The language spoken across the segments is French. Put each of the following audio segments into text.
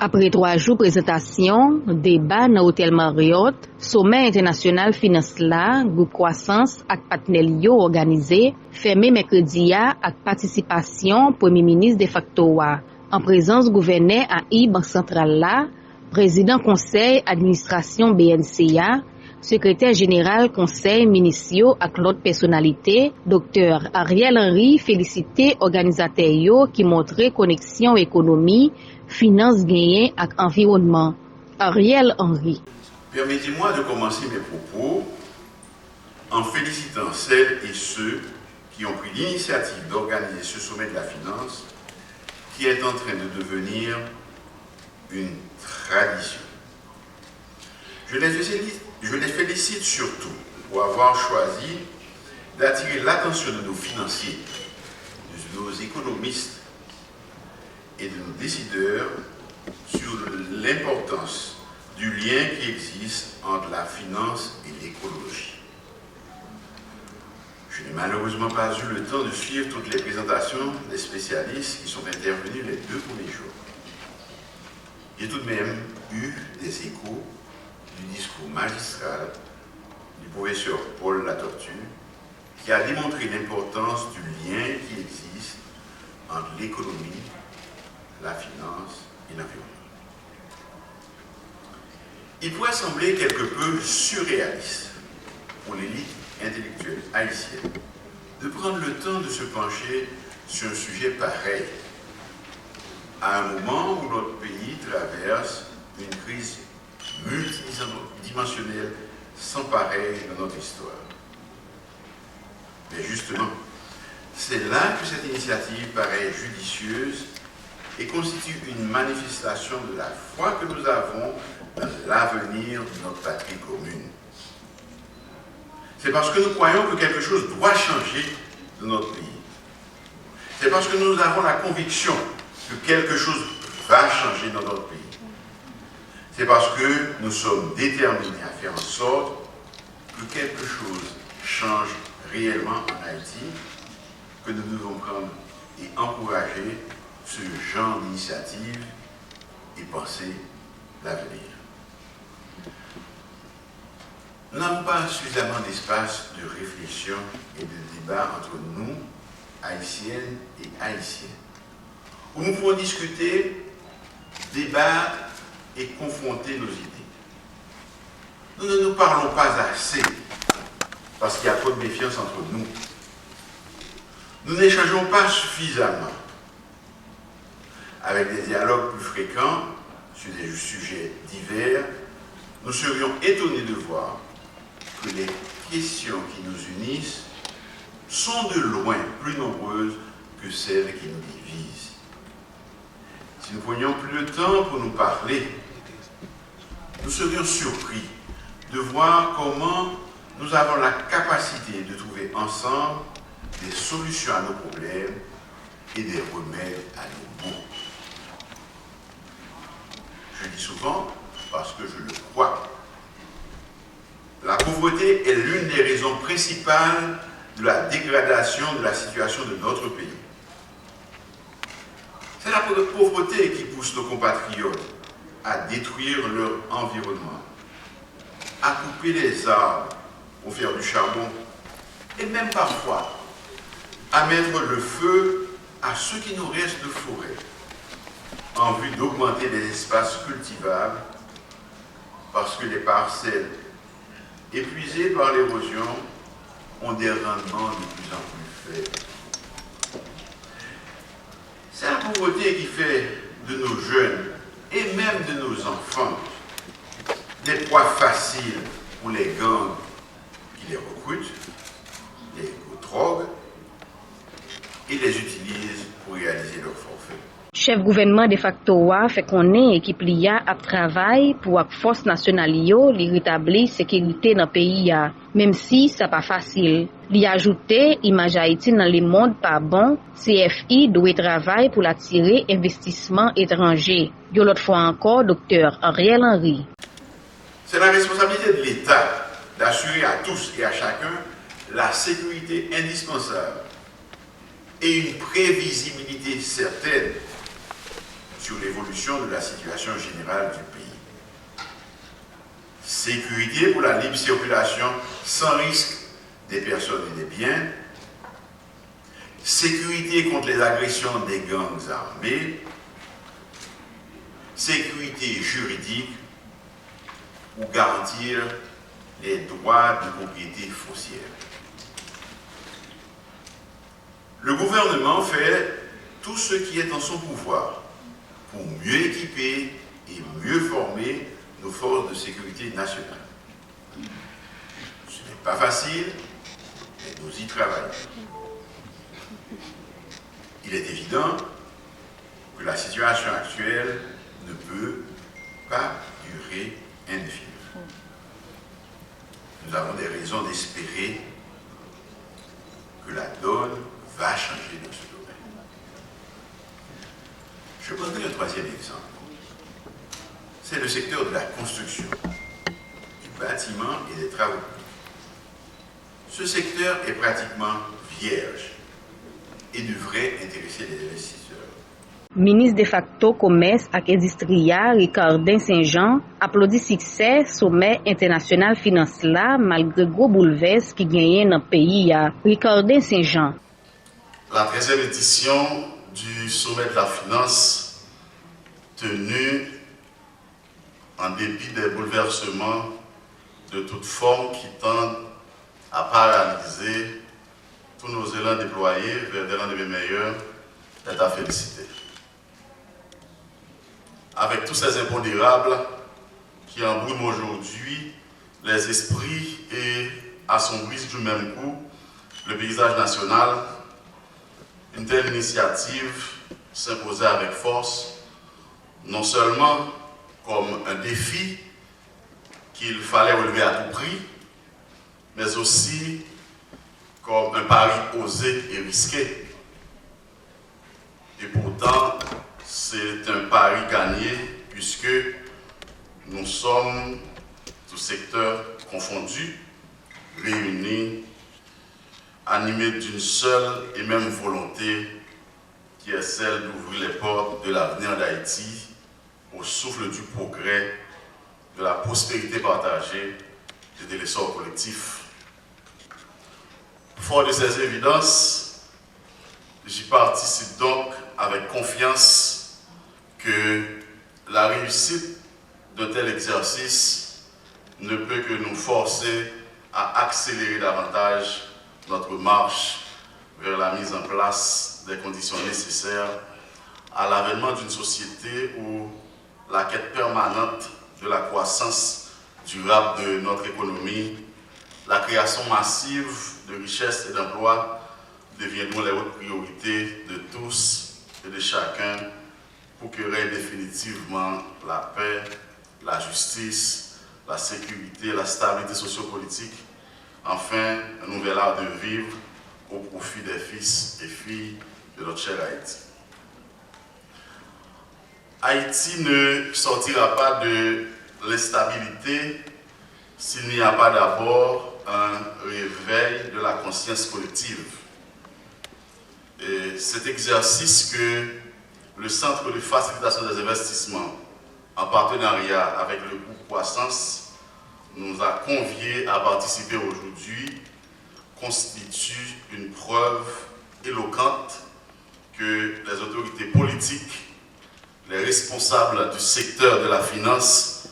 Après 3 jours présentation, débat dans l'hôtel Marriott, sommet international finance là, groupe croissance ak partenaire yo organisé, fermé mercredi ak participation premier ministre de facto en présence gouverneur AI Banque centrale là, président conseil administration BNCA, secrétaire général conseil ministériel ak l'autre personnalité, Dr Ariel Henry félicité organisateur yo qui montrait connexion économie, finance gagné ak environnement. Ariel Henry. Permettez-moi de commencer mes propos en félicitant celles et ceux qui ont pris l'initiative d'organiser ce sommet de la finance qui est en train de devenir une tradition. Je les félicite surtout pour avoir choisi d'attirer l'attention de nos financiers, de nos économistes et de nos décideurs sur l'importance du lien qui existe entre la finance et l'écologie. Je n'ai malheureusement pas eu le temps de suivre toutes les présentations des spécialistes qui sont intervenus les 2 premiers jours. J'ai tout de même eu des échos du discours magistral du professeur Paul Latortue qui a démontré l'importance du lien qui existe entre l'économie, la finance et l'environnement. Il pourrait sembler quelque peu surréaliste pour l'élite intellectuelle haïtienne de prendre le temps de se pencher sur un sujet pareil à un moment où notre pays traverse une crise multidimensionnelle sans pareil dans notre histoire. Mais justement, c'est là que cette initiative paraît judicieuse et constitue une manifestation de la foi que nous avons dans l'avenir de notre patrie commune. C'est parce que nous croyons que quelque chose doit changer dans notre pays. C'est parce que nous avons la conviction que quelque chose va changer dans notre pays. C'est parce que nous sommes déterminés à faire en sorte que quelque chose change réellement en Haïti, que nous devons prendre et encourager ce genre d'initiative et penser l'avenir. Nous n'avons pas suffisamment d'espace de réflexion et de débat entre nous, Haïtiennes et Haïtiens, où nous pouvons discuter, débattre et confronter nos idées. Nous ne nous parlons pas assez parce qu'il y a trop de méfiance entre nous. Nous n'échangeons pas suffisamment. Avec des dialogues plus fréquents sur des sujets divers, nous serions étonnés de voir que les questions qui nous unissent sont de loin plus nombreuses que celles qui nous divisent. Si nous prenions plus de temps pour nous parler, nous serions surpris de voir comment nous avons la capacité de trouver ensemble des solutions à nos problèmes et des remèdes à nos maux. Je dis souvent, parce que je le crois, la pauvreté est l'une des raisons principales de la dégradation de la situation de notre pays. C'est la pauvreté qui pousse nos compatriotes à détruire leur environnement, à couper les arbres pour faire du charbon et même parfois à mettre le feu à ce qui nous reste de forêt en vue d'augmenter les espaces cultivables parce que les parcelles épuisées par l'érosion ont des rendements de plus en plus faibles. C'est la pauvreté qui fait de nos jeunes et même de nos enfants des proies faciles pour les gangs qui les recrutent, les droguent et les utilisent pour réaliser leur forfait. Chef gouvernement de facto fait connaître équipe liya à travail pour ak force nationale yo li rétablir sécurité dans pays ya, même si ça pas facile. Li ajouté image Haïti dans le monde pas bon, CFI doit travailler pour attirer investissement étranger. Yo l'autre fois encore Dr Ariel Henry. C'est la responsabilité de l'État d'assurer à tous et à chacun la sécurité indispensable et une prévisibilité certaine sur l'évolution de la situation générale du pays. Sécurité pour la libre circulation sans risque des personnes et des biens. Sécurité contre les agressions des gangs armés. Sécurité juridique pour garantir les droits de propriété foncière. Le gouvernement fait tout ce qui est en son pouvoir pour mieux équiper et mieux former nos forces de sécurité nationales. Ce n'est pas facile, mais nous y travaillons. Il est évident que la situation actuelle ne peut pas durer indéfiniment. Nous avons des raisons d'espérer que la donne va changer dans ce domaine. Je prendrai un troisième exemple. C'est le secteur de la construction, du bâtiment et des travaux publics. Ce secteur est pratiquement vierge et devrait intéresser les investisseurs. Ministre de facto Commerce et Industria Ricardin Saint-Jean applaudit succès sommet international finance là malgré gros bouleversements qui gagnent dans le pays. Ricardin Saint-Jean. La 13e édition du sommet de la finance tenue en dépit des bouleversements de toute forme qui tendent à paralyser tous nos élans déployés vers des lendemains meilleurs est à féliciter. Avec tous ces impondérables qui embrouillent aujourd'hui les esprits et assombrissent du même coup le paysage national, une telle initiative s'imposait avec force, non seulement comme un défi qu'il fallait relever à tout prix, mais aussi comme un pari osé et risqué. Et pourtant, c'est un pari gagné puisque nous sommes, tous secteurs confondus, réunis, animés d'une seule et même volonté qui est celle d'ouvrir les portes de l'avenir d'Haïti au souffle du progrès, de la prospérité partagée et de l'essor collectif. Fort de ces évidences, j'y participe donc avec confiance que la réussite de tel exercice ne peut que nous forcer à accélérer davantage notre marche vers la mise en place des conditions nécessaires à l'avènement d'une société où la quête permanente de la croissance durable de notre économie, la création massive de richesses et d'emplois deviendront les hautes priorités de tous et de chacun pour que règne définitivement la paix, la justice, la sécurité, la stabilité sociopolitique, enfin un nouvel art de vivre au profit des fils et filles de notre cher Haïti. Haïti ne sortira pas de l'instabilité s'il n'y a pas d'abord un réveil de la conscience collective. Et cet exercice que le Centre de facilitation des investissements, en partenariat avec le groupe Croissance, nous a conviés à participer aujourd'hui, constitue une preuve éloquente que les autorités politiques, les responsables du secteur de la finance,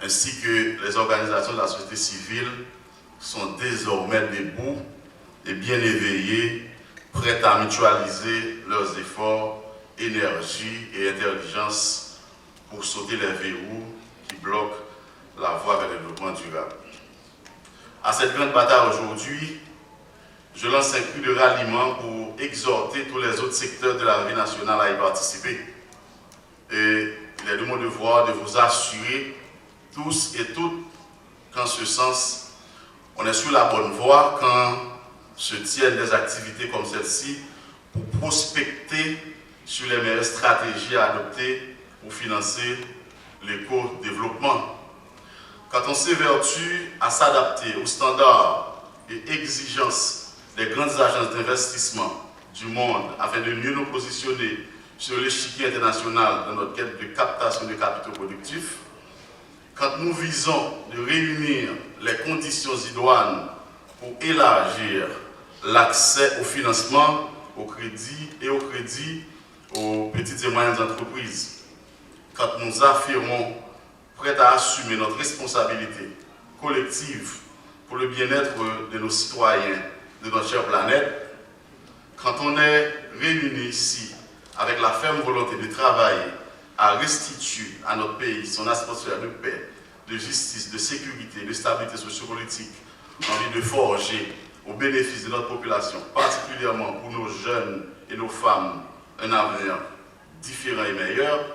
ainsi que les organisations de la société civile sont désormais debout et bien éveillés, prêts à mutualiser leurs efforts, énergie et intelligence pour sauter les verrous qui bloquent la voie vers le développement durable. À cette grande bataille aujourd'hui, je lance un cri de ralliement pour exhorter tous les autres secteurs de la vie nationale à y participer. Et il est de mon devoir de vous assurer tous et toutes qu'en ce sens, on est sur la bonne voie quand se tiennent des activités comme celle-ci pour prospecter sur les meilleures stratégies à adopter pour financer l'éco-développement. Quand on s'évertue à s'adapter aux standards et exigences des grandes agences d'investissement du monde afin de mieux nous positionner sur l'échiquier international dans notre quête de captation de capitaux productifs, quand nous visons de réunir les conditions idoines pour élargir l'accès au financement, au crédit aux petites et moyennes entreprises, quand nous affirmons prêts à assumer notre responsabilité collective pour le bien-être de nos citoyens, de notre chère planète, quand on est réunis ici avec la ferme volonté de travailler à restituer à notre pays son atmosphère de paix, de justice, de sécurité, de stabilité sociopolitique, envie de forger au bénéfice de notre population, particulièrement pour nos jeunes et nos femmes, un avenir différent et meilleur,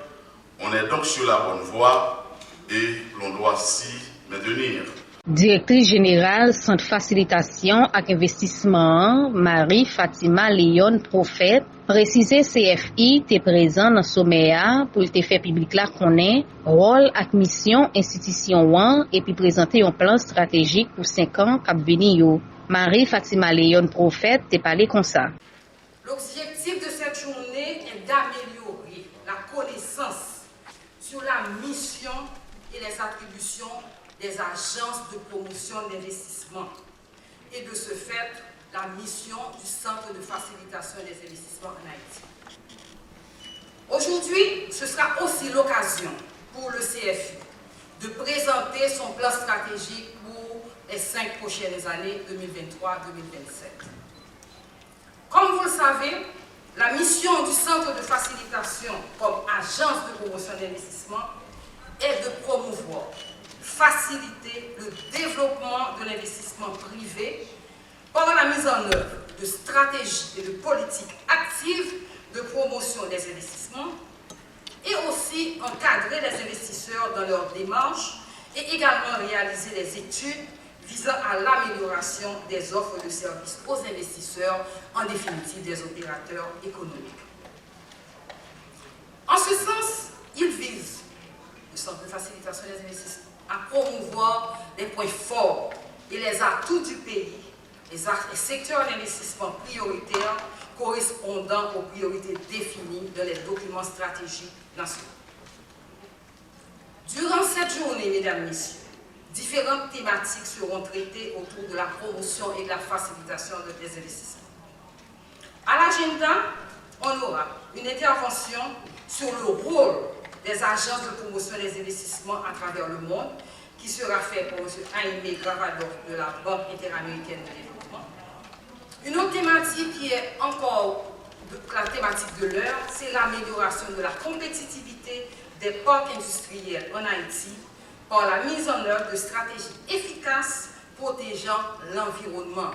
on est donc sur la bonne voie et l'on doit s'y maintenir. Directrice générale Centre Facilitation et Investissement, Marie Fatima Léon Prophète, précisé CFI t'est présent dans le sommet pour te faire public là connaît rôle et mission institution et puis présenter un plan stratégique pour 5 ans cap venir. Marie Fatima Léon Prophète t'est parlé comme ça. L'objectif de cette journée est d'améliorer la connaissance sur la mission et les attributions des agences de promotion d'investissement et de ce fait la mission du Centre de facilitation des investissements en Haïti. Aujourd'hui, ce sera aussi l'occasion pour le CFI de présenter son plan stratégique pour les 5 prochaines années 2023-2027. Comme vous le savez, la mission du Centre de facilitation comme agence de promotion d'investissement est de promouvoir, faciliter le développement de l'investissement privé par la mise en œuvre de stratégies et de politiques actives de promotion des investissements et aussi encadrer les investisseurs dans leur démarche et également réaliser des études visant à l'amélioration des offres de services aux investisseurs, en définitive des opérateurs économiques. En ce sens, il vise, le Centre de facilitation des investissements, à promouvoir les points forts et les atouts du pays, les secteurs d'investissement prioritaires correspondant aux priorités définies dans les documents stratégiques nationaux. Durant cette journée, mesdames et messieurs, différentes thématiques seront traitées autour de la promotion et de la facilitation des investissements. À l'agenda, on aura une intervention sur le rôle des agences de promotion des investissements à travers le monde, qui sera faite par M. Jaime Gravador de la Banque interaméricaine de développement. Une autre thématique qui est encore la thématique de l'heure, c'est l'amélioration de la compétitivité des parcs industriels en Haïti par la mise en œuvre de stratégies efficaces protégeant l'environnement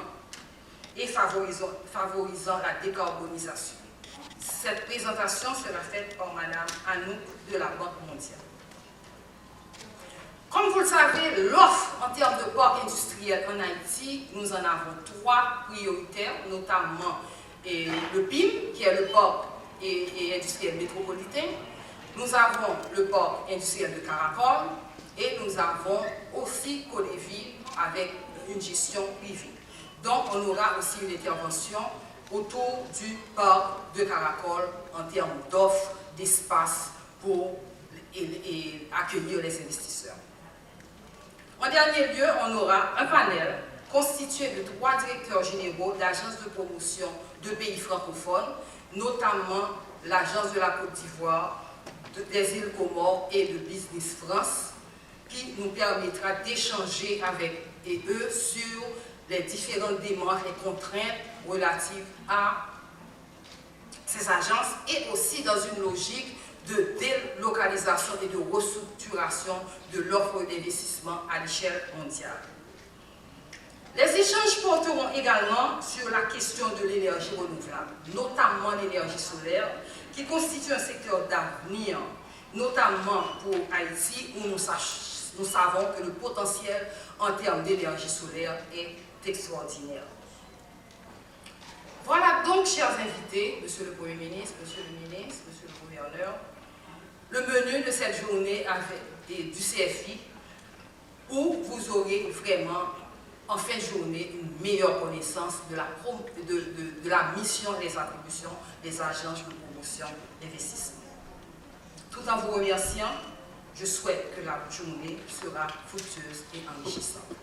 et favorisant la décarbonisation. Cette présentation sera faite par Mme Anouk de la Banque mondiale. Comme vous le savez, l'offre en termes de parcs industriels en Haïti, nous en avons 3 prioritaires, notamment le PIM, qui est le parc industriel métropolitain. Nous avons le parc industriel de Caracol et nous avons aussi Coléville avec une gestion privée. Donc, on aura aussi une intervention autour du parc de Caracol en termes d'offres, d'espace pour accueillir les investisseurs. En dernier lieu, on aura un panel constitué de 3 directeurs généraux d'agences de promotion de pays francophones, notamment l'Agence de la Côte d'Ivoire, des îles Comores et de Business France, qui nous permettra d'échanger avec eux sur les différentes démarches et contraintes relatives à ces agences et aussi dans une logique de délocalisation et de restructuration de l'offre d'investissement à l'échelle mondiale. Les échanges porteront également sur la question de l'énergie renouvelable, notamment l'énergie solaire, qui constitue un secteur d'avenir, notamment pour Haïti, où nous savons que le potentiel en termes d'énergie solaire est extraordinaire. Voilà donc, chers invités, Monsieur le Premier ministre, Monsieur le ministre, Monsieur le Gouverneur, le menu de cette journée du CFI, où vous aurez vraiment, en fin de journée, une meilleure connaissance de la mission et des attributions des agences de promotion promotion d'investissement. Tout en vous remerciant, je souhaite que la journée sera fructueuse et enrichissante.